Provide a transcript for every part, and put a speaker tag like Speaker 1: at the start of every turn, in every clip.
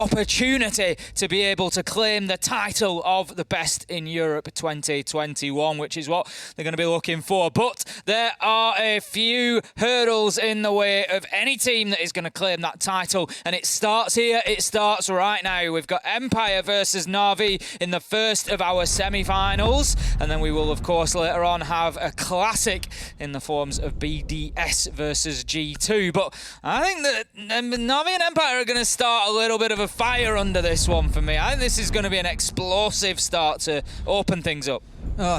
Speaker 1: opportunity to be able to claim the title of the best in Europe 2021, which is what they're going to be looking for. But there are a few hurdles in the way of any team that is going to claim that title, and it starts here, it starts right now. We've got Empire versus NAVI in the first of our semi-finals, and then we will of course later on have a classic in the forms of BDS versus G2. But I think that NAVI and Empire are going to start a little bit of a fire under this one for me. I think this is going to be an explosive start to open things up.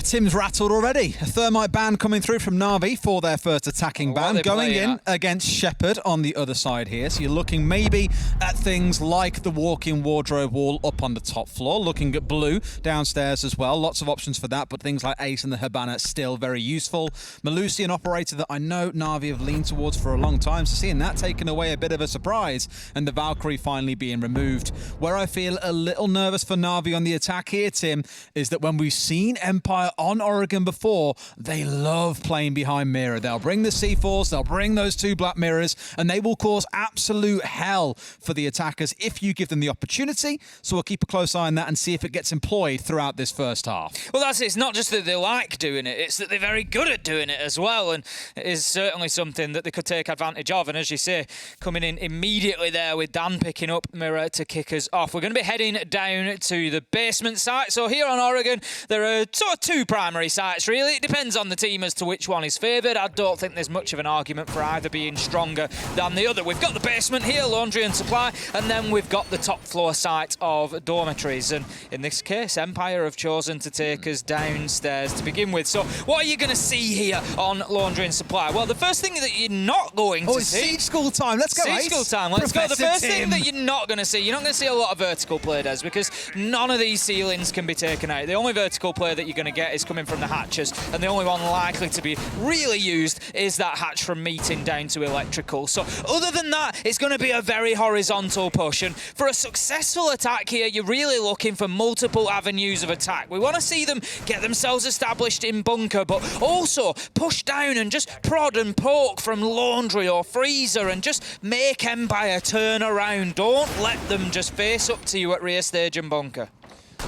Speaker 2: Tim's rattled already. A thermite ban coming through from NAVI for their first attacking ban. Going in against Shepherd on the other side here. So you're looking maybe at things like the walk-in wardrobe wall up on the top floor. Looking at blue downstairs as well. Lots of options for that, but things like Ace and the Habana still very useful. Malusi, an operator that I know NAVI have leaned towards for a long time. So seeing that taken away, a bit of a surprise. And the Valkyrie finally being removed. Where I feel a little nervous for NAVI on the attack here, Tim, is that when we've seen Empire on Oregon before, they love playing behind mirror. They'll bring the C4s, they'll bring those two black mirrors, and they will cause absolute hell for the attackers if you give them the opportunity. So we'll keep a close eye on that and see if it gets employed throughout this first half.
Speaker 1: Well, that's it. It's not just that they like doing it, it's that they're very good at doing it as well, and it is certainly something that they could take advantage of. And as you say, coming in immediately there with Dan picking up mirror to kick us off. We're going to be heading down to the basement site. So here on Oregon, there are sort of two primary sites, really. It depends on the team as to which one is favoured. I don't think there's much of an argument for either being stronger than the other. We've got the basement here, laundry and supply, and then we've got the top floor site of dormitories. And in this case, Empire have chosen to take us downstairs to begin with. So what are you going to see here on laundry and supply? Well, the first thing that you're not going to see...
Speaker 2: it's Siege School time. Let's go,
Speaker 1: Siege School time. Let's go. The first thing that you're not going to see, you're not going to see a lot of vertical play, Des, because none of these ceilings can be taken out. The only vertical play that you're going to get is coming from the hatches, and the only one likely to be really used is that hatch from meeting down to electrical. So other than that, it's going to be a very horizontal push, and for a successful attack here, you're really looking for multiple avenues of attack. We want to see them get themselves established in bunker, but also push down and just prod and poke from laundry or freezer and just make Empire turn around. Don't let them just face up to you at rear stage and bunker.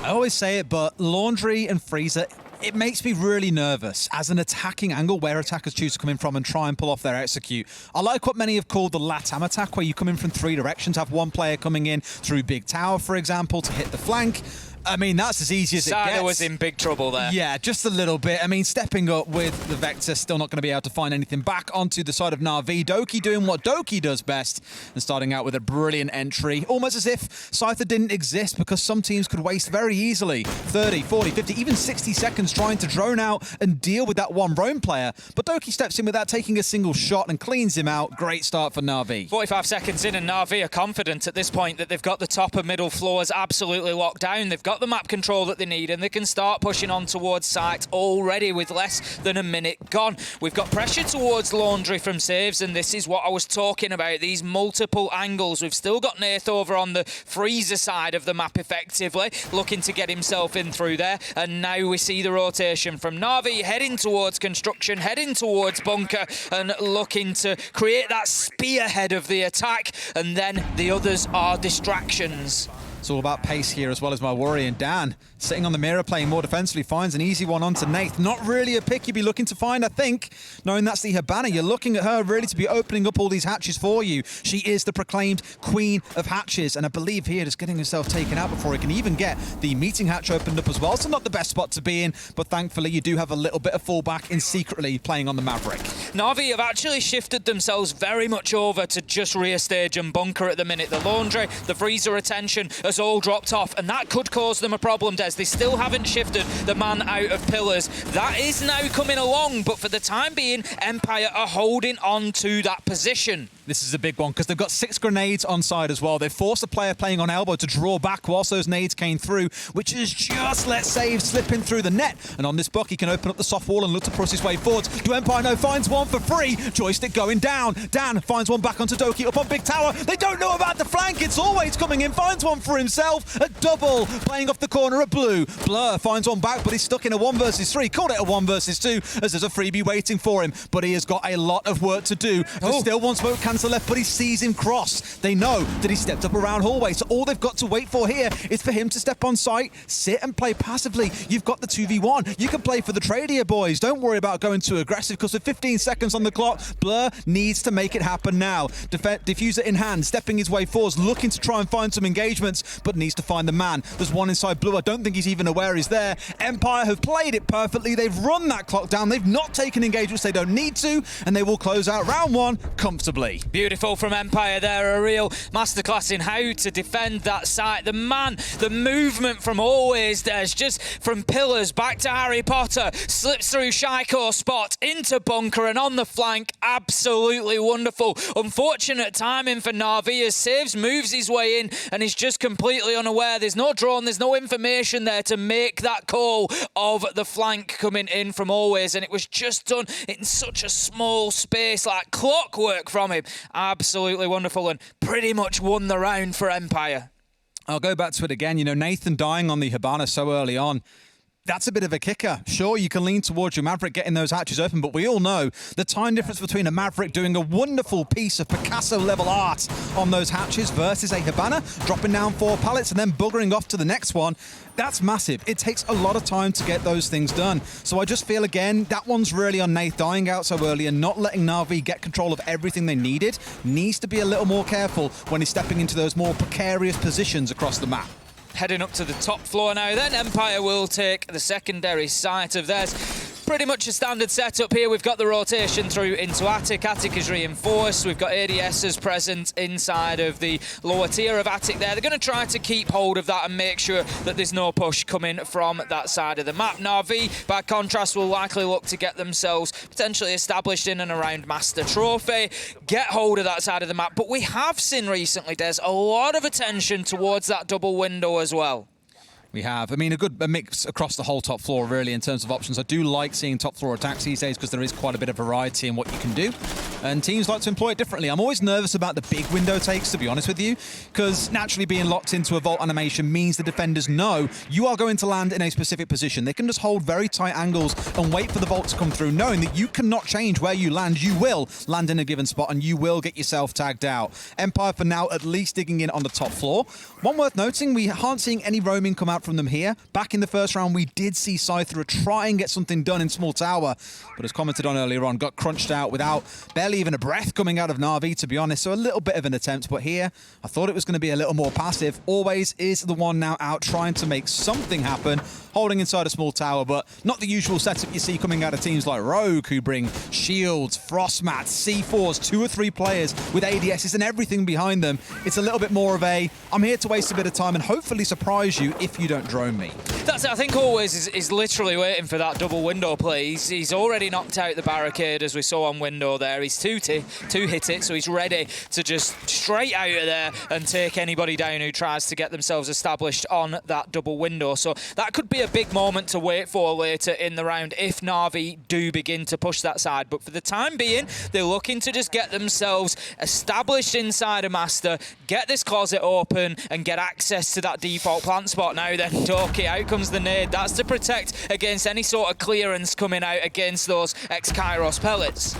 Speaker 2: I always say it, but laundry and freezer, it makes me really nervous as an attacking angle where attackers choose to come in from and try and pull off their execute. I like what many have called the LATAM attack, where you come in from three directions, have one player coming in through Big Tower, for example, to hit the flank. I mean, that's as easy as it gets.
Speaker 1: Sada was in big trouble there.
Speaker 2: Yeah, just a little bit. I mean, stepping up with the Vector, still not going to be able to find anything back onto the side of Na'Vi. Doki doing what Doki does best and starting out with a brilliant entry. Almost as if Scyther didn't exist, because some teams could waste very easily 30, 40, 50, even 60 seconds trying to drone out and deal with that one roam player. But Doki steps in without taking a single shot and cleans him out. Great start for Na'Vi.
Speaker 1: 45 seconds in, and Na'Vi are confident at this point that they've got the top and middle floors absolutely locked down. They've got the map control that they need, and they can start pushing on towards site already with less than a minute gone. We've got pressure towards laundry from saves, and this is what I was talking about, these multiple angles. We've still got Nath over on the freezer side of the map effectively, looking to get himself in through there, and now we see the rotation from Na'Vi heading towards construction, heading towards bunker, and looking to create that spearhead of the attack, and then the others are distractions.
Speaker 2: It's all about pace here as well as my worry. And Dan, sitting on the mirror, playing more defensively, finds an easy one onto Nath. Not really a pick you'd be looking to find, I think, knowing that's the Habana. You're looking at her really to be opening up all these hatches for you. She is the proclaimed queen of hatches, and I believe here just getting herself taken out before he can even get the meeting hatch opened up as well. So not the best spot to be in, but thankfully you do have a little bit of fallback in secretly playing on the Maverick.
Speaker 1: Na'Vi have actually shifted themselves very much over to just rear stage and bunker at the minute. The laundry, the freezer retention has all dropped off, and that could cause them a problem, Des. They still haven't shifted the man out of pillars. That is now coming along, but for the time being, Empire are holding on to that position.
Speaker 2: This is a big one because they've got 6 grenades on side as well. They've forced a player playing on elbow to draw back whilst those nades came through, which is just let save slip in through the net. And on this block, he can open up the soft wall and look to push his way forwards. Do Empire know? Finds one for free. Joystick going down. Dan finds one back onto Doki up on Big Tower. They don't know about the flank. It's always coming in. Finds one for himself. A double playing playing off the corner of blue. Blur finds one back, but he's stuck in a 1 versus 3. Called it a 1 versus 2, as there's a freebie waiting for him. But he has got a lot of work to do. There's still one smoke cancel left, but he sees him cross. They know that he stepped up around hallway, so all they've got to wait for here is for him to step on site, sit and play passively. You've got the 2v1. You can play for the trade here, boys. Don't worry about going too aggressive, because with 15 seconds on the clock, Blur needs to make it happen now. Diffuser in hand, stepping his way forwards, looking to try and find some engagements, but needs to find the man. There's one inside blue. I don't think he's even aware he's there. Empire have played it perfectly. They've run that clock down. They've not taken engagements they don't need to, and they will close out round 1 comfortably.
Speaker 1: Beautiful from Empire there. A real masterclass in how to defend that site. The man, the movement from always there's just from pillars back to Harry Potter, slips through Shaiko spot into bunker and on the flank. Absolutely wonderful. Unfortunate timing for NAVI as Saves moves his way in and he's just completely unaware. There's no drone, there's no information there to make that call of the flank coming in from always, and it was just done in such a small space, like clockwork from him. Absolutely wonderful, and pretty much won the round for Empire.
Speaker 2: I'll go back to it again. You know, Nathan dying on the Hibana so early on, that's a bit of a kicker. Sure, you can lean towards your Maverick getting those hatches open, but we all know the time difference between a Maverick doing a wonderful piece of Picasso-level art on those hatches versus a Hibana dropping down 4 pallets and then buggering off to the next one. That's massive. It takes a lot of time to get those things done. So I just feel, again, that one's really on Nath dying out so early and not letting NAVI get control of everything they needed. Needs to be a little more careful when he's stepping into those more precarious positions across the map.
Speaker 1: Heading up to the top floor now, then Empire will take the secondary site of theirs. Pretty much a standard setup here. We've got the rotation through into Attic. Attic is reinforced. We've got ADSs present inside of the lower tier of Attic there. They're going to try to keep hold of that and make sure that there's no push coming from that side of the map. NAVI, by contrast, will likely look to get themselves potentially established in and around Master Trophy, get hold of that side of the map. But we have seen recently, there's a lot of attention towards that double window as well.
Speaker 2: We have. I mean, a mix across the whole top floor, really, in terms of options. I do like seeing top floor attacks these days because there is quite a bit of variety in what you can do. And teams like to employ it differently. I'm always nervous about the big window takes, to be honest with you, because naturally being locked into a vault animation means the defenders know you are going to land in a specific position. They can just hold very tight angles and wait for the vault to come through, knowing that you cannot change where you land. You will land in a given spot and you will get yourself tagged out. Empire, for now, at least digging in on the top floor. One worth noting, we aren't seeing any roaming come out from them here. Back in the first round, we did see Scyther try and get something done in small tower, but as commented on earlier on, got crunched out without barely even a breath coming out of NAVI, to be honest. So a little bit of an attempt, but here, I thought it was going to be a little more passive. Always is the one now out trying to make something happen, holding inside a small tower, but not the usual setup you see coming out of teams like Rogue, who bring shields, frost mats, C4s, 2 or 3 players with ADSs and everything behind them. It's a little bit more of a, I'm here to waste a bit of time and hopefully surprise you if you don't drone me.
Speaker 1: That's it. I think Always is literally waiting for that double window play. He's already knocked out the barricade, as we saw on window there. He's two hit it, so he's ready to just straight out of there and take anybody down who tries to get themselves established on that double window. So that could be a big moment to wait for later in the round if NAVI do begin to push that side. But for the time being, they're looking to just get themselves established inside a Master, get this closet open and get access to that default plant spot. Now then, Doki, out comes the nade. That's to protect against any sort of clearance coming out against those ex-Kairos pellets.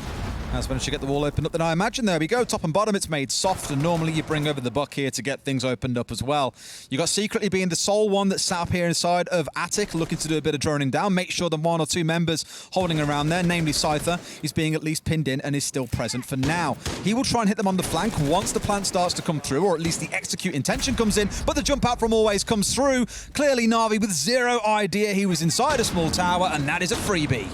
Speaker 2: Has managed to get the wall opened up, then I imagine. There we go, top and bottom, it's made soft, and normally you bring over the buck here to get things opened up as well. You got Secretly being the sole one that's sat up here inside of Attic, looking to do a bit of droning down, make sure the 1 or 2 members holding around there, namely Scyther, is being at least pinned in and is still present for now. He will try and hit them on the flank once the plant starts to come through, or at least the execute intention comes in, but the jump out from Always comes through. Clearly NAVI with zero idea he was inside a small tower, and that is a freebie.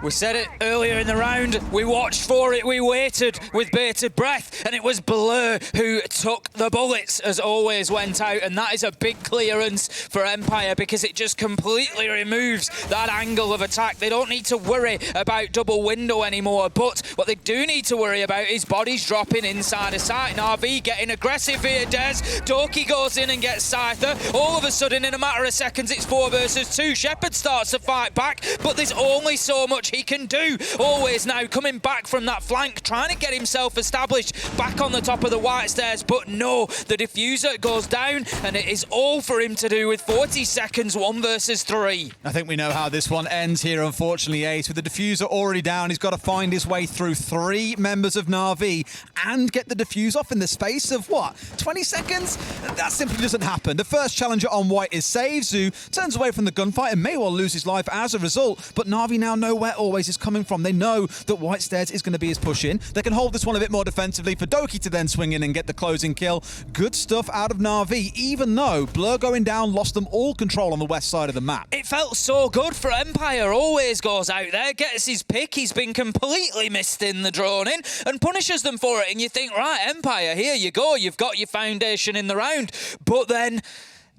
Speaker 1: We said it earlier in the round, we watched for it, we waited with bated breath, and it was Blur who took the bullets as Always went out, and that is a big clearance for Empire because it just completely removes that angle of attack. They don't need to worry about double window anymore, but what they do need to worry about is bodies dropping inside a site. NAVI getting aggressive here, Des. Doki goes in and gets Scyther. All of a sudden, in a matter of seconds, it's 4 versus 2. Shepard starts to fight back, but there's only so much much he can do. Always now coming back from that flank, trying to get himself established back on the top of the white stairs, but no, the diffuser goes down, and it is all for him to do with 40 seconds, 1 versus 3.
Speaker 2: I think we know how this one ends here, unfortunately, Ace. With the diffuser already down, he's got to find his way through 3 members of NAVI and get the diffuse off in the space of, what, 20 seconds? That simply doesn't happen. The first challenger on white is saved. Zoo turns away from the gunfight and may well lose his life as a result, but NAVI now know where Always is coming from. They know that white stairs is going to be his push in. They can hold this one a bit more defensively for Doki to then swing in and get the closing kill. Good stuff out of NAVI, even though Blur going down lost them all control on the west side of the map.
Speaker 1: It felt so good for Empire. Always goes out there, gets his pick. He's been completely missed in the drone in and punishes them for it. And you think, right, Empire, here you go. You've got your foundation in the round. But then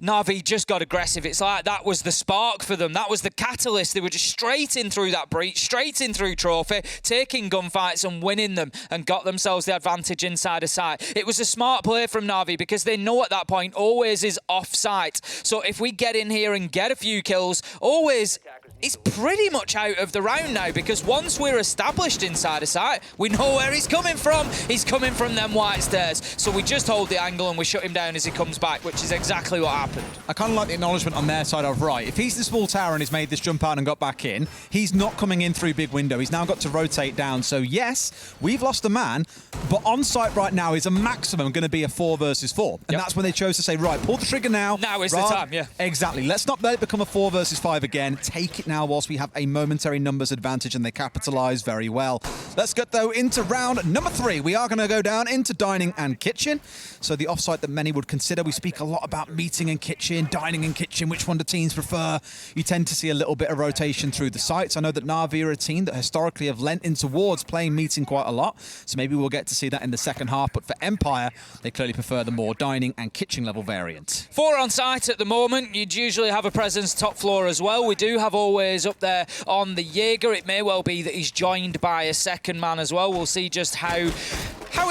Speaker 1: NAVI just got aggressive. It's like that was the spark for them. That was the catalyst. They were just straight in through that breach, straight in through Trophy, taking gunfights and winning them, and got themselves the advantage inside of sight. It was a smart play from NAVI because they know at that point Always is off site. So if we get in here and get a few kills, Always is pretty much out of the round now, because once we're established inside of sight, we know where he's coming from. He's coming from them white stairs. So we just hold the angle and we shut him down as he comes back, which is exactly what happened.
Speaker 2: I kind of like the acknowledgement on their side of, right, if he's the small tower and he's made this jump out and got back in, he's not coming in through big window. He's now got to rotate down. So yes, we've lost a man, but on site right now is a maximum going to be a 4 versus 4. And that's when they chose to say, right, pull the trigger now.
Speaker 1: Now is the time, yeah.
Speaker 2: Exactly. Let's not let it become a 4 versus 5 again. Take it now whilst we have a momentary numbers advantage, and they capitalise very well. Let's get, though, into round number 3. We are going to go down into dining and kitchen. So the offsite that many would consider. We speak a lot about meeting and kitchen, dining and kitchen, which one do teams prefer? You tend to see a little bit of rotation through the sites. I know that NAVI are a team that historically have lent in towards playing meeting quite a lot, so maybe we'll get to see that in the second half, but for Empire, they clearly prefer the more dining and kitchen level variant.
Speaker 1: 4 on site at the moment. You'd usually have a presence top floor as well. We do have Always up there on the Jaeger. It may well be that he's joined by a second man as well. We'll see just how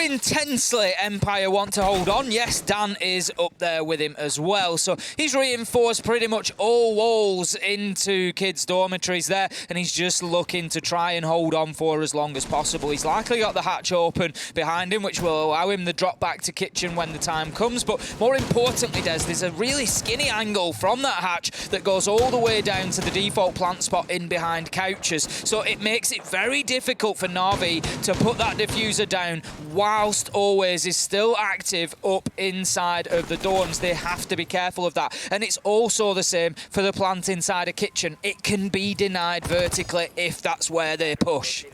Speaker 1: intensely Empire want to hold on. Yes, Dan is up there with him as well. So he's reinforced pretty much all walls into kids' dormitories there, and he's just looking to try and hold on for as long as possible. He's likely got the hatch open behind him, which will allow him the drop back to kitchen when the time comes. But more importantly, Des, there's a really skinny angle from that hatch that goes all the way down to the default plant spot in behind couches. So it makes it very difficult for NAVI to put that diffuser down whilst Always is still active up inside of the dorms. They have to be careful of that. And it's also the same for the plant inside a kitchen. It can be denied vertically if that's where they push.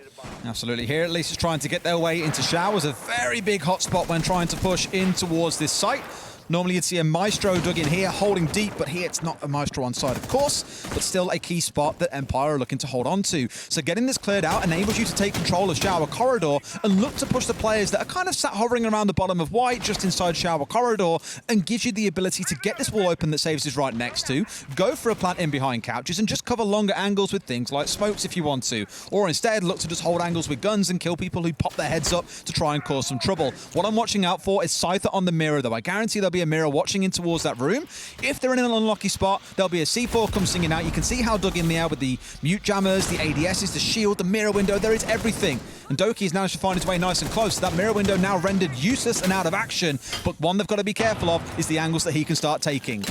Speaker 2: Absolutely. Here at least is trying to get their way into showers. A very big hotspot when trying to push in towards this site. Normally you'd see a Maestro dug in here, holding deep, but here it's not a Maestro on side, of course, but still a key spot that Empire are looking to hold on to. So getting this cleared out enables you to take control of Shower Corridor and look to push the players that are kind of sat hovering around the bottom of white, just inside Shower Corridor, and gives you the ability to get this wall open that Saves is right next to, go for a plant in behind couches, and just cover longer angles with things like smokes if you want to. Or instead, look to just hold angles with guns and kill people who pop their heads up to try and cause some trouble. What I'm watching out for is Scyther on the mirror, though. I guarantee there'll be a mirror watching in towards that room. If they're in an unlucky spot, there'll be a C4 come singing out. You can see how dug in they are with the mute jammers, the ADSs, the shield, the mirror window. There is everything. And Doki's managed to find his way nice and close. That mirror window now rendered useless and out of action. But one they've got to be careful of is the angles that he can start taking.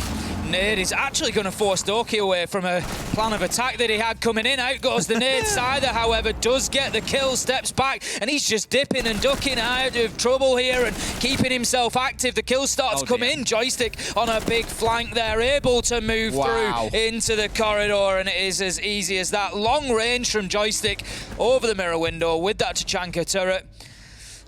Speaker 1: Nade is actually going to force Doki away from a plan of attack that he had coming in. Out goes the nade. Scyther, however, does get the kill, steps back, and he's just dipping and ducking out of trouble here and keeping himself active. The kill starts come in. Joystick on a big flank there, able to move through into the corridor, and it is as easy as that. Long range from Joystick over the mirror window with that Tachanka turret.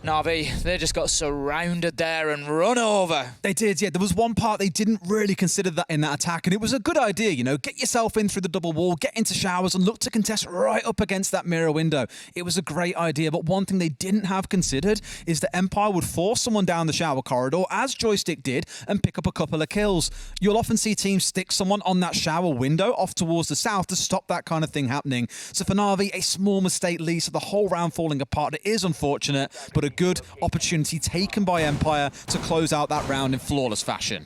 Speaker 1: NAVI, they just got surrounded there and run over.
Speaker 2: They did, yeah. There was one part they didn't really consider that in that attack, and it was a good idea, you know. Get yourself in through the double wall, get into showers, and look to contest right up against that mirror window. It was a great idea, but one thing they didn't have considered is that Empire would force someone down the shower corridor, as Joystick did, and pick up a couple of kills. You'll often see teams stick someone on that shower window off towards the south to stop that kind of thing happening. So for NAVI, a small mistake leads to the whole round falling apart. It is unfortunate, but a good opportunity taken by Empire to close out that round in flawless fashion.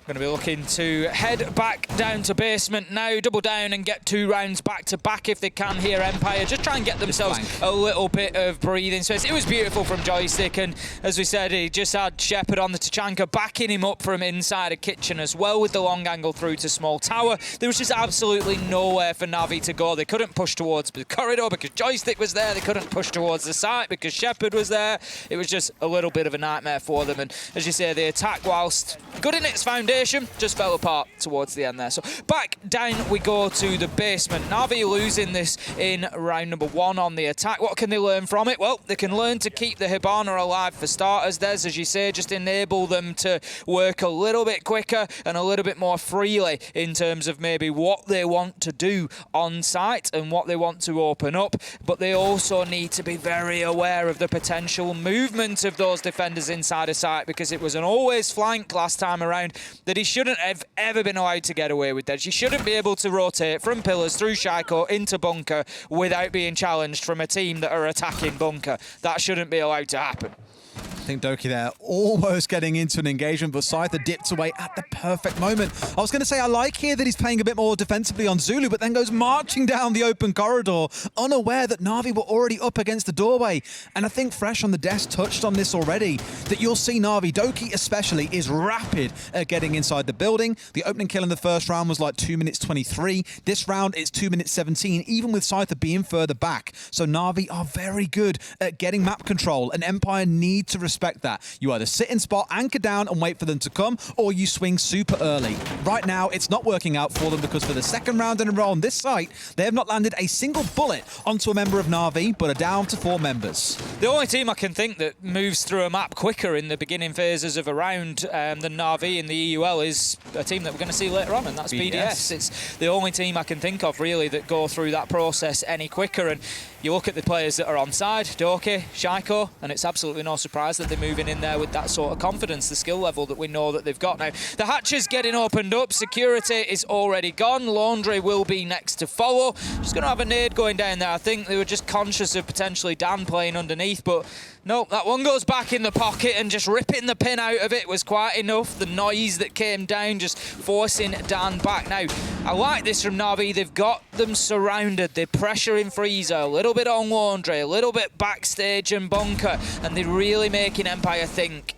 Speaker 1: Going to be looking to head back down to basement now, double down and get 2 rounds back to back if they can here, Empire. Just try and get themselves a little bit of breathing space. It was beautiful from Joystick, and as we said, he just had Shepard on the Tachanka, backing him up from inside a kitchen as well with the long angle through to small tower. There was just absolutely nowhere for Navi to go. They couldn't push towards the corridor because Joystick was there. They couldn't push towards the site because Shepard was there. It was just a little bit of a nightmare for them, and as you say, the attack, whilst good in its foundation, just fell apart towards the end there. So back down we go to the basement. Navi losing this in round number 1 on the attack. What can they learn from it? Well, they can learn to keep the Hibana alive for starters. There's, as you say, just enable them to work a little bit quicker and a little bit more freely in terms of maybe what they want to do on site and what they want to open up. But they also need to be very aware of the potential movement of those defenders inside a site, because it was an always flank last time around that he shouldn't have ever been allowed to get away with that. He shouldn't be able to rotate from pillars through Shaiko into bunker without being challenged from a team that are attacking bunker. That shouldn't be allowed to happen.
Speaker 2: I think Doki there almost getting into an engagement, but Scyther dipped away at the perfect moment. I was going to say I like here that he's playing a bit more defensively on Zulu, but then goes marching down the open corridor, unaware that Na'Vi were already up against the doorway. And I think Fresh on the desk touched on this already, that you'll see Na'Vi, Doki especially, is rapid at getting inside the building. The opening kill in the first round was like 2 minutes 23. This round it's 2 minutes 17, even with Scyther being further back. So Na'Vi are very good at getting map control, and Empire need to respect that. You either sit in spot, anchor down and wait for them to come, or you swing super early. Right now, it's not working out for them, because for the second round in a row on this site, they have not landed a single bullet onto a member of Na'Vi, but are down to 4 members.
Speaker 1: The only team I can think that moves through a map quicker in the beginning phases of a round than Na'Vi in the EUL is a team that we're going to see later on, and that's BDS. It's the only team I can think of, really, that go through that process any quicker. And you look at the players that are on side, Doki, Shaiko, and it's absolutely no surprise that they're moving in there with that sort of confidence, the skill level that we know that they've got now. The hatch is getting opened up, security is already gone, laundry will be next to follow. Just going to have a nade going down there. I think they were just conscious of potentially Dan playing underneath, but no, that one goes back in the pocket, and just ripping the pin out of it was quite enough. The noise that came down just forcing Dan back. Now, I like this from Navi. They've got them surrounded. They're pressuring Freezer, a little bit on laundry, a little bit backstage and bunker, and they're really making Empire think.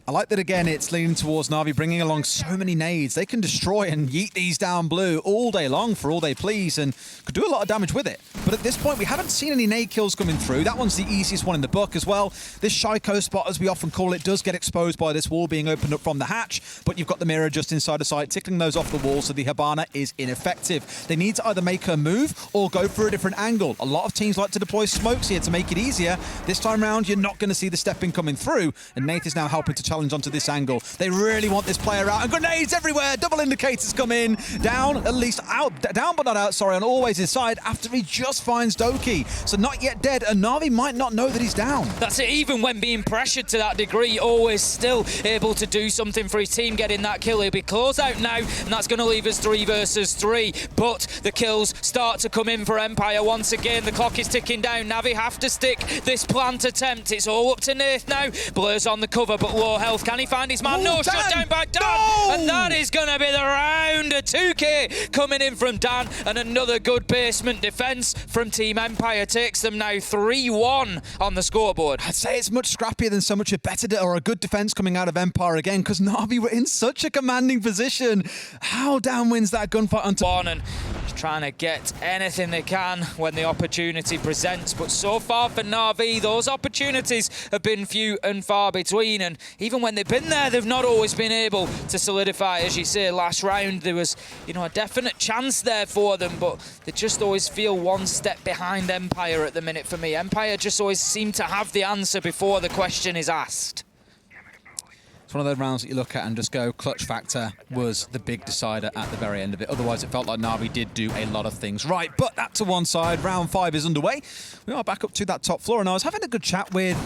Speaker 2: I like that, again, it's leaning towards Na'Vi bringing along so many nades. They can destroy and yeet these down blue all day long for all they please, and could do a lot of damage with it. But at this point, we haven't seen any nade kills coming through. That one's the easiest one in the book as well. This Shaiko spot, as we often call it, does get exposed by this wall being opened up from the hatch, but you've got the mirror just inside the site, tickling those off the wall, so the Hibana is ineffective. They need to either make her move or go for a different angle. A lot of teams like to deploy smokes here to make it easier. This time around, you're not going to see the stepping coming through, and Nath is now helping to challenge onto this angle. They really want this player out, and grenades everywhere. Double indicators come in, down, at least out, down but not out, sorry, on Always inside after he just finds Doki. So not yet dead, and Navi might not know that he's down.
Speaker 1: That's it, even when being pressured to that degree, Always still able to do something for his team, getting that kill. He'll be close out now, and that's going to leave us 3 versus 3. But the kills start to come in for Empire once again. The clock is ticking down. Navi have to stick this plant attempt. It's all up to Nath now. Blur's on the cover, but low health. Can he find his man? No, shot down by Dan.
Speaker 2: No!
Speaker 1: And that is going to be the round. A 2K coming in from Dan, and another good basement defence from Team Empire takes them now 3-1 on the scoreboard.
Speaker 2: I'd say it's much scrappier than so much a better or a good defence coming out of Empire again, because Navi were in such a commanding position. How Dan wins that gunfight onto
Speaker 1: one, and just trying to get anything they can when the opportunity presents. But so far for Navi, those opportunities have been few and far between, and even when they've been there, they've not always been able to solidify. As you say, last round there was, you know, a definite chance there for them, but they just always feel one step behind Empire at the minute for me. Empire just always seem to have the answer before the question is asked.
Speaker 2: It's one of those rounds that you look at and just go, clutch factor was the big decider at the very end of it. Otherwise, it felt like Navi did do a lot of things right. But that to one side, round 5 is underway. We are back up to that top floor, and I was having a good chat with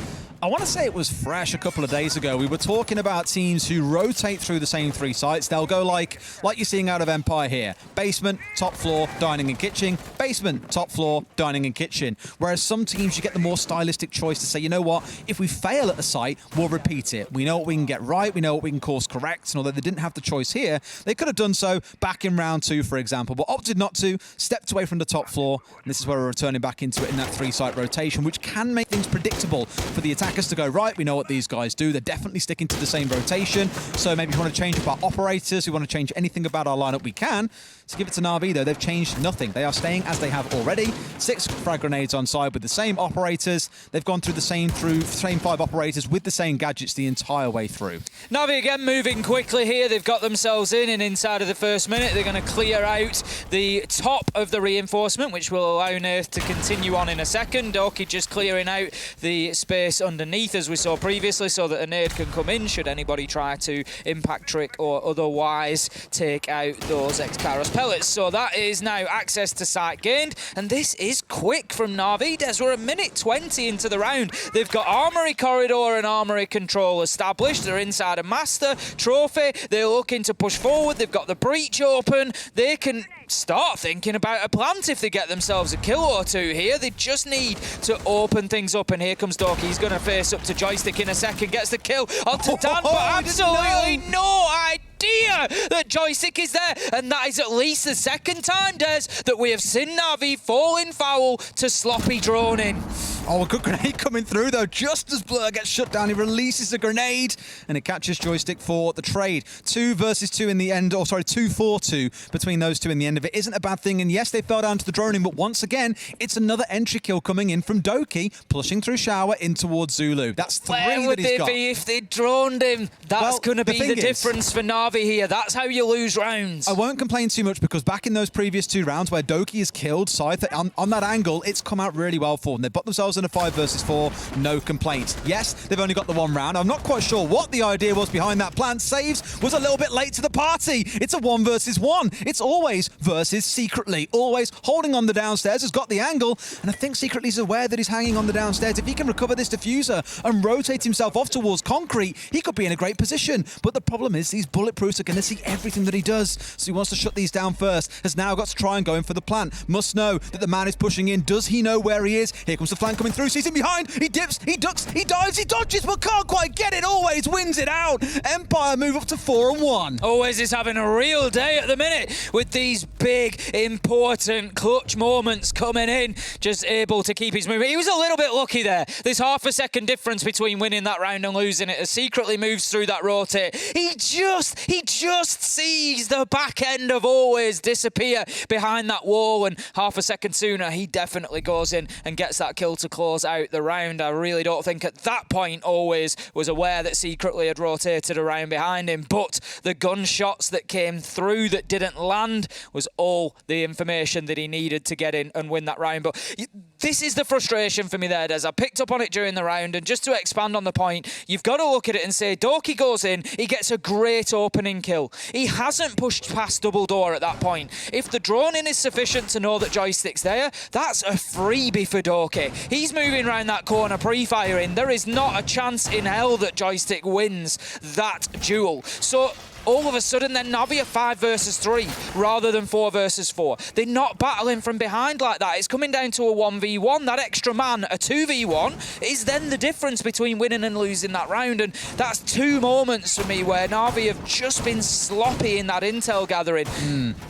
Speaker 2: I want to say it was fresh a couple of days ago. We were talking about teams who rotate through the same 3 sites. They'll go like you're seeing out of Empire here. Basement, top floor, dining and kitchen. Basement, top floor, dining and kitchen. Whereas some teams, you get the more stylistic choice to say, you know what, if we fail at a site, we'll repeat it. We know what we can get right. We know what we can course correct. And although they didn't have the choice here, they could have done so back in round 2, for example, but opted not to, stepped away from the top floor. And this is where we're returning back into it in that 3-site rotation, which can make things predictable for the attackers to go, right, we know what these guys do. They're definitely sticking to the same rotation. So maybe if we want to change up our operators, we want to change anything about our lineup, we can. To give it to NAVI, though, they've changed nothing. They are staying as they have already. 6 frag grenades on side with the same operators. They've gone through the same 5 operators with the same gadgets the entire way through.
Speaker 1: NAVI again moving quickly here. They've got themselves in, and inside of the first minute, they're going to clear out the top of the reinforcement, which will allow Nath to continue on in a second. Doki just clearing out the space underneath, as we saw previously, so that a nade can come in should anybody try to impact trick or otherwise take out those X-Kairos pellets. So that is now access to site gained, and this is quick from NAVI. Des, we're a minute 20 into the round. They've got Armory Corridor and Armory Control established. They're inside a Master Trophy. They're looking to push forward. They've got the breach open. They can start thinking about a plant if they get themselves a kill or 2 here. They just need to open things up, and here comes Doki. He's going to face up to Joystick in a second, gets the kill onto Dan, but absolutely no idea that Joystick is there, and that is at least the second time, Des, that we have seen NAVI falling foul to sloppy droning.
Speaker 2: Oh, a good grenade coming through, though. Just as Blur gets shut down, he releases a grenade, and it catches Joystick for the trade. 2 versus 2 in the end, or sorry, 2 for 2 between those two in the end of it. Isn't a bad thing, and yes, they fell down to the droning, but once again, it's another entry kill coming in from Doki, pushing through Shower in towards Zulu. That's 3
Speaker 1: Where would
Speaker 2: that he's got.
Speaker 1: they be if they droned him? That's going to be the difference for NAVI here. That's how you lose rounds.
Speaker 2: I won't complain too much, because back in those previous 2 rounds where Doki has killed Scythe on that angle, it's come out really well for them. They've put themselves in a 5 versus 4, no complaints. Yes, they've only got the 1 round. I'm not quite sure what the idea was behind that plan. Saves was a little bit late to the party. It's a 1 versus 1. It's always versus Secretly. Always holding on the downstairs, has got the angle, and I think Secretly is aware that he's hanging on the downstairs. If he can recover this diffuser and rotate himself off towards concrete, he could be in a great position. But the problem is these bulletproofs are going to see everything that he does. So he wants to shut these down first. Has now got to try and go in for the plant. Must know that the man is pushing in. Does he know where he is? Here comes the flank coming through. Sees him behind. He dips, he ducks, he dives, he dodges, but can't quite get it. Always wins it out. Empire move up to 4-1.
Speaker 1: Always is having a real day at the minute with these big, important clutch moments coming in. Just able to keep his movement. He was a little bit lucky there. There's half a second difference between winning that round and losing it as Secretly moves through that rotate. He just sees the back end of Always disappear behind that wall, and half a second sooner he definitely goes in and gets that kill to close out the round. I really don't think at that point Always was aware that Secretly had rotated around behind him, but the gunshots that came through that didn't land was all the information that he needed to get in and win that round. But this is the frustration for me there, Des. I picked up on it during the round, and just to expand on the point, you've got to look at it and say, Doki goes in, he gets a great opening kill. He hasn't pushed past double door at that point. If the droning is sufficient to know that Joystick's there, that's a freebie for Doki. He's moving around that corner pre-firing. There is not a chance in hell that Joystick wins that duel. So all of a sudden, then NAVI are 5 versus 3 rather than 4 versus 4. They're not battling from behind like that. It's coming down to a 1v1. That extra man, a 2v1, is then the difference between winning and losing that round. And that's 2 moments for me where NAVI have just been sloppy in that intel gathering.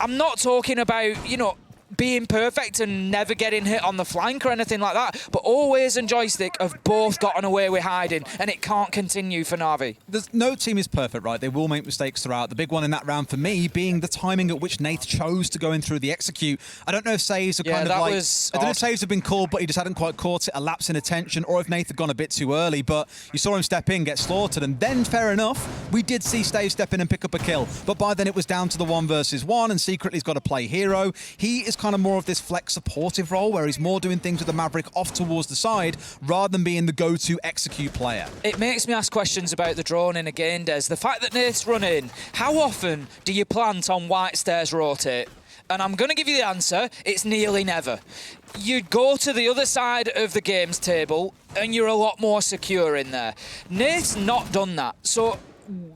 Speaker 1: I'm not talking about, you know, being perfect and never getting hit on the flank or anything like that, but Always and Joystick have both gotten away with hiding, and it can't continue for NAVI.
Speaker 2: No team is perfect, right? They will make mistakes throughout. The big one in that round for me being the timing at which Nath chose to go in through the execute. I don't know if saves are kind of like... I don't know if saves have been called, but he just hadn't quite caught it, a lapse in attention, or if Nath had gone a bit too early, but you saw him step in, get slaughtered, and then, fair enough, we did see Stave step in and pick up a kill. But by then it was down to the 1 versus 1, and Secretly's got to play hero. He is kind of more of this flex supportive role where he's more doing things with the Maverick off towards the side rather than being the go-to execute player.
Speaker 1: It makes me ask questions about the droning again, Des. The fact that Nath's running, how often do you plant on white stairs rotate? And I'm going to give you the answer, it's nearly never. you'd go to the other side of the games table and you're a lot more secure in there. Nate's not done that. So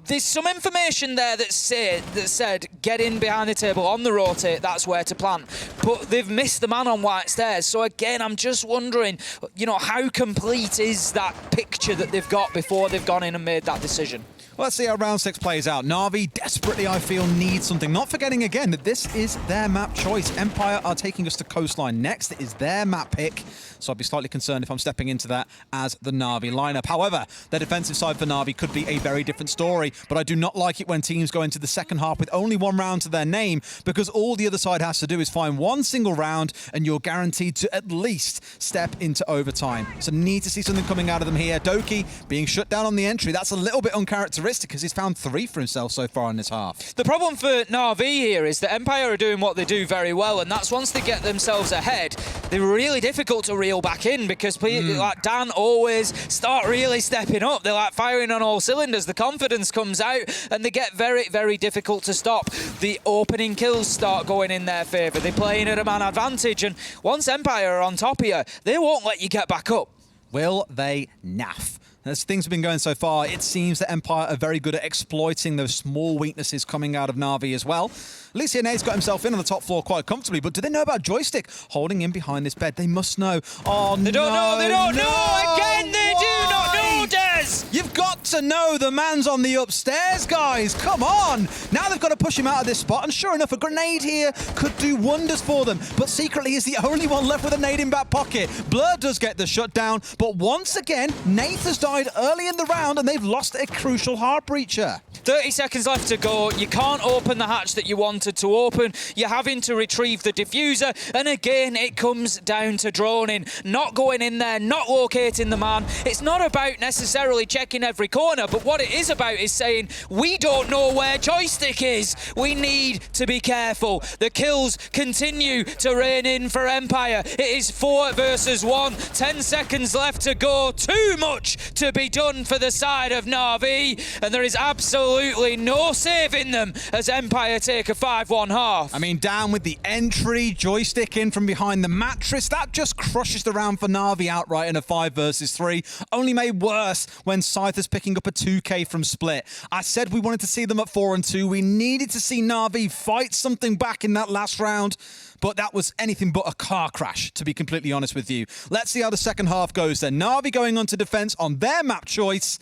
Speaker 1: there's some information there that said get in behind the table on the rotate, that's where to plant. But they've missed the man on white stairs. So again, I'm just wondering, you know, how complete is that picture that they've got before they've gone in and made that decision?
Speaker 2: Well, let's see how round 6 plays out. Na'Vi desperately, I feel, needs something. Not forgetting again that this is their map choice. Empire are taking us to Coastline next. It is their map pick. So I'd be slightly concerned if I'm stepping into that as the Na'Vi lineup. However, their defensive side for Na'Vi could be a very different story. But I do not like it when teams go into the second half with only 1 round to their name, because all the other side has to do is find 1 single round and you're guaranteed to at least step into overtime. So need to see something coming out of them here. Doki being shut down on the entry. That's a little bit uncharacteristic because he's found 3 for himself so far in this half.
Speaker 1: The problem for Na'Vi here is that Empire are doing what they do very well, and that's once they get themselves ahead, they're really difficult to reel back in, because people like Dan always start really stepping up. They're like firing on all cylinders. The confidence comes out and they get very, very difficult to stop. The opening kills start going in their favour. They're playing at a man advantage, and once Empire are on top of you, they won't let you get back up.
Speaker 2: Will they naff? As things have been going so far, it seems that Empire are very good at exploiting those small weaknesses coming out of Na'Vi as well. Alicia Nate's got himself in on the top floor quite comfortably, but do they know about Joystick holding in behind this bed? They must know. Oh,
Speaker 1: they don't know, they don't know! Again, they do not know, Des!
Speaker 2: You've got to know the man's on the upstairs, guys. Come on! Now they've got to push him out of this spot, and sure enough, a grenade here could do wonders for them, but secretly he's the only one left with a nade in back pocket. Blur does get the shutdown, but once again, Nath has died early in the round, and they've lost a crucial heart breacher.
Speaker 1: 30 seconds left to go. You can't open the hatch that you wanted to open. You're having to retrieve the diffuser, and again, it comes down to droning. Not going in there, not locating the man. It's not about necessarily checking every corner, but what it is about is saying, we don't know where Joystick is. We need to be careful. The kills continue to rain in for Empire. It is 4 versus 1. 10 seconds left to go. Too much to be done for the side of Na'Vi, and there is absolutely no saving them as Empire take a 5-1 half.
Speaker 2: I mean, down with the entry, Joystick in from behind the mattress. That just crushes the round for Na'Vi outright in a 5 versus 3. Only made worse when Scyther's picking up a 2k from Split. I said we wanted to see them at 4 and 2. We needed to see Na'Vi fight something back in that last round, but that was anything but a car crash, to be completely honest with you. Let's see how the second half goes then. Na'Vi going on to defense on their map choice.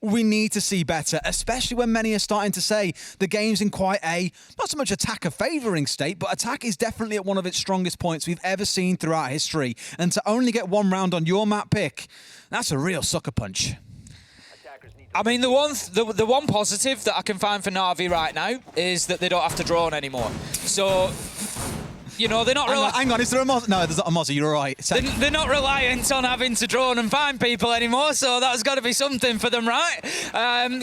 Speaker 2: We need to see better, especially when many are starting to say the game's in quite a, not so much attacker favouring state, but attack is definitely at one of its strongest points we've ever seen throughout history. And to only get 1 round on your map pick, that's a real sucker punch.
Speaker 1: I mean, the one positive that I can find for Na'Vi right now is that they don't have to drone anymore. So, you know, they're not...
Speaker 2: Hang on, is there a Mozzie? No, there's not a Mozzie, you're right.
Speaker 1: They're not reliant on having to drone and find people anymore, so that's got to be something for them, right?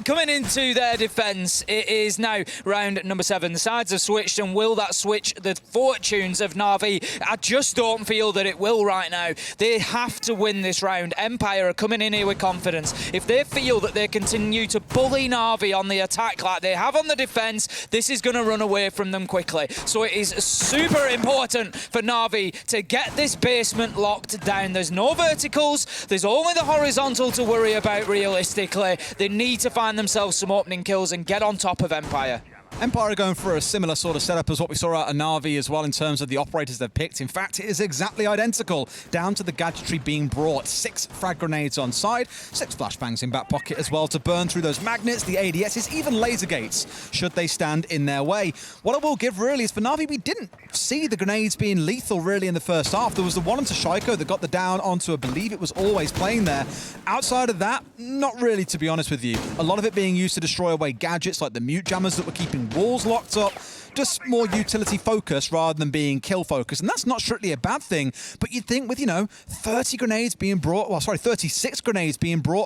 Speaker 1: Coming into their defence, it is now round number 7. The sides have switched, and will that switch the fortunes of Na'Vi? I just don't feel that it will right now. They have to win this round. Empire are coming in here with confidence. If they feel that they continue to bully Na'Vi on the attack like they have on the defence, this is going to run away from them quickly. So it is super important for Na'Vi to get this basement locked down. There's no verticals, there's only the horizontal to worry about realistically. They need to find themselves some opening kills and get on top of Empire.
Speaker 2: Empire are going for a similar sort of setup as what we saw out of Na'Vi as well in terms of the operators they've picked. In fact, it is exactly identical, down to the gadgetry being brought. 6 frag grenades on side, 6 flashbangs in back pocket as well to burn through those magnets, the ADSs, even laser gates, should they stand in their way. What I will give really is for Na'Vi, we didn't see the grenades being lethal really in the first half. There was the one onto Shaiko that got the down onto, I believe it was Always playing there. Outside of that, not really, to be honest with you. A lot of it being used to destroy away gadgets like the mute jammers that were keeping walls locked up. Just more utility focus rather than being kill focus, and that's not strictly a bad thing. But you'd think with, you know, 36 grenades being brought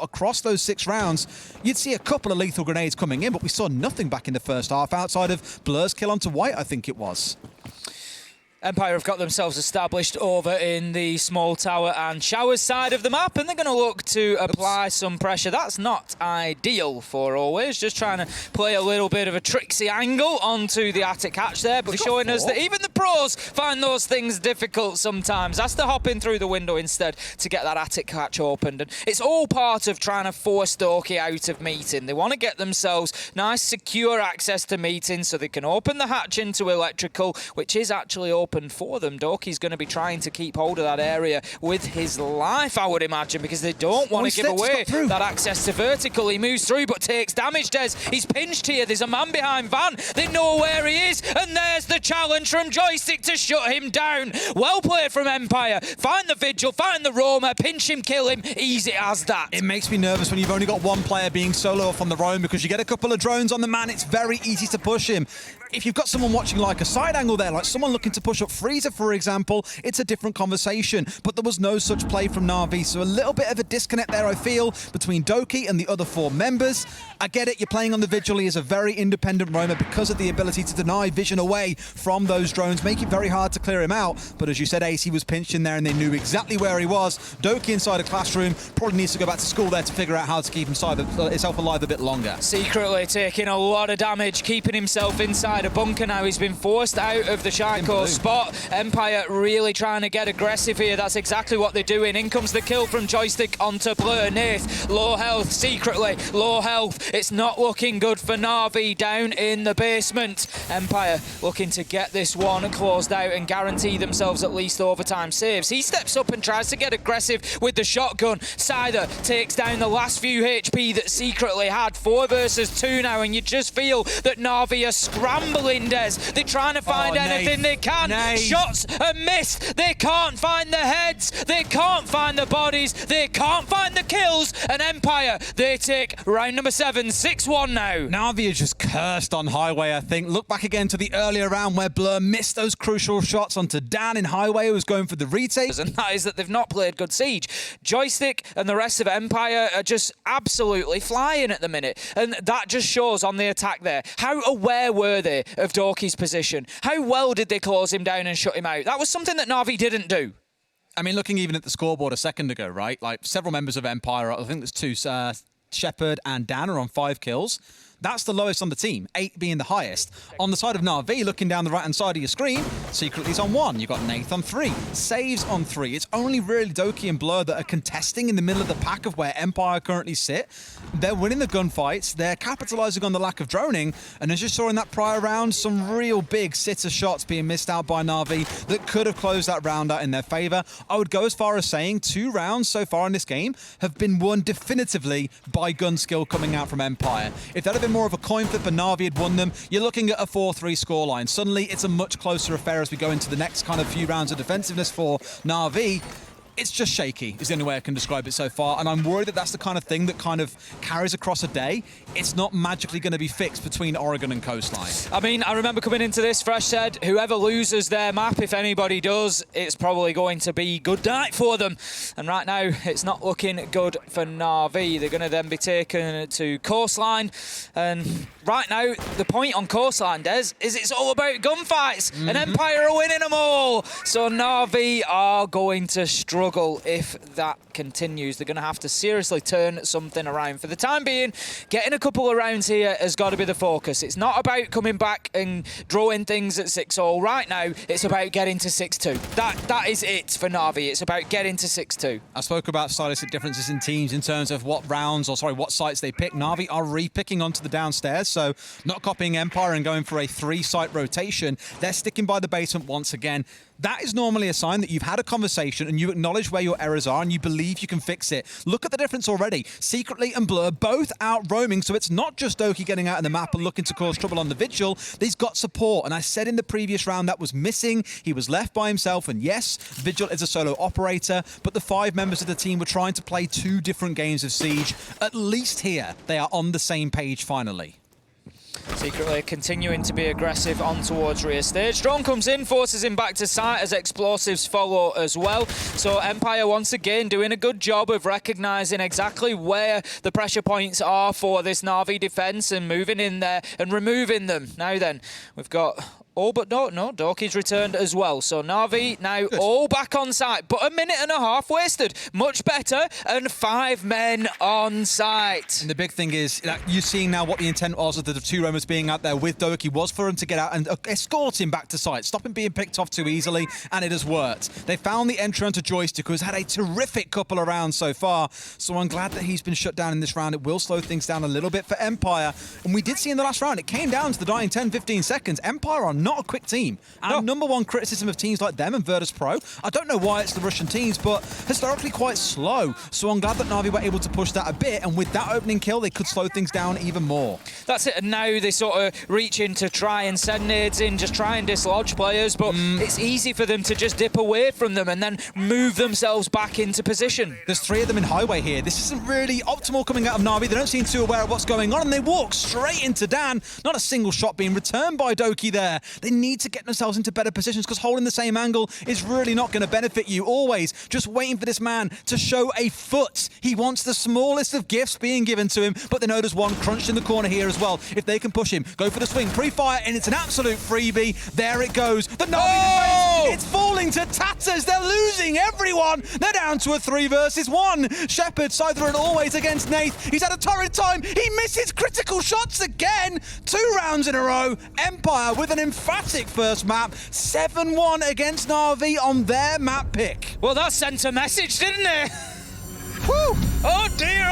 Speaker 2: across those 6 rounds, you'd see a couple of lethal grenades coming in, but we saw nothing back in the first half outside of Blur's kill onto White, I think it was.
Speaker 1: Empire have got themselves established over in the small tower and showers side of the map, and they're going to look to apply some pressure. That's not ideal for Always, just trying to play a little bit of a tricksy angle onto the attic hatch there, but showing us that even the pros find those things difficult sometimes. Has to hop in through the window instead to get that attic hatch opened, and it's all part of trying to force Doki out of meeting. They want to get themselves nice secure access to meeting so they can open the hatch into electrical, which is actually open for them. Doki's going to be trying to keep hold of that area with his life, I would imagine, because they don't want to give away that access to vertical. He moves through but takes damage, Des. He's pinched here. There's a man behind Van. They know where he is, and there's the challenge from Joystick to shut him down. Well played from Empire. Find the Vigil, find the Roamer, pinch him, kill him. Easy as that.
Speaker 2: It makes me nervous when you've only got one player being solo off on the roam, because you get a couple of drones on the man, it's very easy to push him. If you've got someone watching like a side angle there, like someone looking to push up Freezer, for example, it's a different conversation. But there was no such play from Na'Vi, so a little bit of a disconnect there, I feel, between Doki and the other 4 members. I get it, you're playing on the Vigil. He is a very independent roamer because of the ability to deny vision away from those drones, make it very hard to clear him out. But as you said, Ace, he was pinched in there and they knew exactly where he was. Doki inside a classroom, probably needs to go back to school there to figure out how to keep himself alive a bit longer.
Speaker 1: Secretly taking a lot of damage, keeping himself inside a bunker now. He's been forced out of the Sharko spot. Empire really trying to get aggressive here. That's exactly what they're doing. In comes the kill from Joystick onto Blur. Nath, low health, secretly, low health. It's not looking good for Na'Vi down in the basement. Empire looking to get this one closed out and guarantee themselves at least overtime saves. He steps up and tries to get aggressive with the shotgun. Sider takes down the last few HP that Secretly had. 4 versus 2 now, and you just feel that Na'Vi are scrambling, Des. They're trying to find anything they can. Shots are missed. They can't find the heads. They can't find the bodies. They can't find the kills. And Empire, they take round number 7, 6-1 now.
Speaker 2: Navi is just cursed on Highway, I think. Look back again to the earlier round where Blur missed those crucial shots onto Dan in Highway, who was going for the retake.
Speaker 1: And that is that they've not played good Siege. Joystick and the rest of Empire are just absolutely flying at the minute. And that just shows on the attack there. How aware were they of Doki's position? How well did they close him down and shut him out? That was something that Navi didn't do.
Speaker 2: I mean, looking even at the scoreboard a second ago, right? Like, several members of Empire, I think there's 2, Shepard and Dan are on 5 kills. That's the lowest on the team, 8 being the highest. On the side of Na'Vi, looking down the right-hand side of your screen, Secretly's on 1. You've got Nath on 3, Saves on 3. It's only really Doki and Blur that are contesting in the middle of the pack of where Empire currently sit. They're winning the gunfights, they're capitalizing on the lack of droning, and as you saw in that prior round, some real big sitter shots being missed out by Na'Vi that could have closed that round out in their favor. I would go as far as saying 2 rounds so far in this game have been won definitively by gun skill coming out from Empire. If that had been more of a coin flip and Navi had won them, you're looking at a 4-3 scoreline. Suddenly, it's a much closer affair as we go into the next kind of few rounds of defensiveness for Navi. It's just shaky, is the only way I can describe it so far, and I'm worried that that's the kind of thing that kind of carries across a day. It's not magically going to be fixed between Oregon and Coastline.
Speaker 1: I mean, I remember coming into this, Fresh said, whoever loses their map, if anybody does, it's probably going to be good night for them. And right now, it's not looking good for Na'Vi. They're going to then be taken to Coastline, and right now, the point on Coastline, Des, is it's all about gunfights, and Empire are winning them all. So Na'Vi are going to struggle if that continues. They're going to have to seriously turn something around. For the time being, getting a couple of rounds here has got to be the focus. It's not about coming back and drawing things at 6-0. Right now, it's about getting to 6-2. That is it for Navi. It's about getting to 6-2.
Speaker 2: I spoke about stylistic differences in teams in terms of what sites they pick. Navi are re-picking onto the downstairs, so not copying Empire and going for a 3-site rotation. They're sticking by the basement once again. That is normally a sign that you've had a conversation and you acknowledge where your errors are and you believe you can fix it. Look at the difference already. Secretly and Blur both out roaming, so it's not just Doki getting out of the map and looking to cause trouble on the Vigil. He's got support, and I said in the previous round that was missing. He was left by himself, and yes, Vigil is a solo operator, but the 5 members of the team were trying to play 2 different games of Siege. At least here, they are on the same page finally.
Speaker 1: Secretly continuing to be aggressive on towards rear stage. Drone comes in, forces him back to site as explosives follow as well. So Empire once again doing a good job of recognising exactly where the pressure points are for this Na'Vi defence and moving in there and removing them. Now then, we've got Oh, but no, Doki's returned as well. So Navi now all back on site, but a minute and a half wasted. Much better, and 5 men on site.
Speaker 2: And the big thing is that you're seeing now what the intent was of the two roamers being out there with Doki was for him to get out and escort him back to site, stop him being picked off too easily, and it has worked. They found the entry onto Joystick, who has had a terrific couple of rounds so far, so I'm glad that he's been shut down in this round. It will slow things down a little bit for Empire, and we did see in the last round, it came down to the dying 10-15 seconds. Empire are not a quick team. Our number one criticism of teams like them and Virtus.pro, I don't know why it's the Russian teams, but historically quite slow. So I'm glad that Navi were able to push that a bit, and with that opening kill, they could slow things down even more.
Speaker 1: That's it, and now they sort of reach in to try and send nades in, just try and dislodge players, but it's easy for them to just dip away from them and then move themselves back into position.
Speaker 2: There's 3 of them in highway here. This isn't really optimal coming out of Navi. They don't seem too aware of what's going on, and they walk straight into Dan. Not a single shot being returned by Doki there. They need to get themselves into better positions, because holding the same angle is really not going to benefit you. Always just waiting for this man to show a foot. He wants the smallest of gifts being given to him, but they know there's one crunched in the corner here as well. If they can push him, go for the swing, pre-fire, and it's an absolute freebie. There it goes. The Navi defense, it's falling to tatters. They're losing everyone. They're down to a 3 versus 1. Shepard, Scyther, and always against Nath. He's had a torrid time. He misses critical shots again. 2 rounds in a row. Empire with an emphatic first map. 7-1 against Navi on their map pick.
Speaker 1: Well, that sent a message, didn't it?
Speaker 2: Woo!
Speaker 1: Oh dear,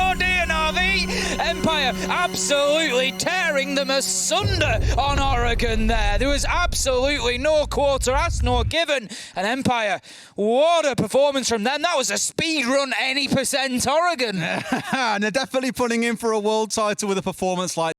Speaker 1: Navi! Empire absolutely tearing them asunder on Oregon there. There was absolutely no quarter asked nor given. And Empire, what a performance from them. That was a speed run any percent Oregon.
Speaker 2: And they're definitely putting in for a world title with a performance like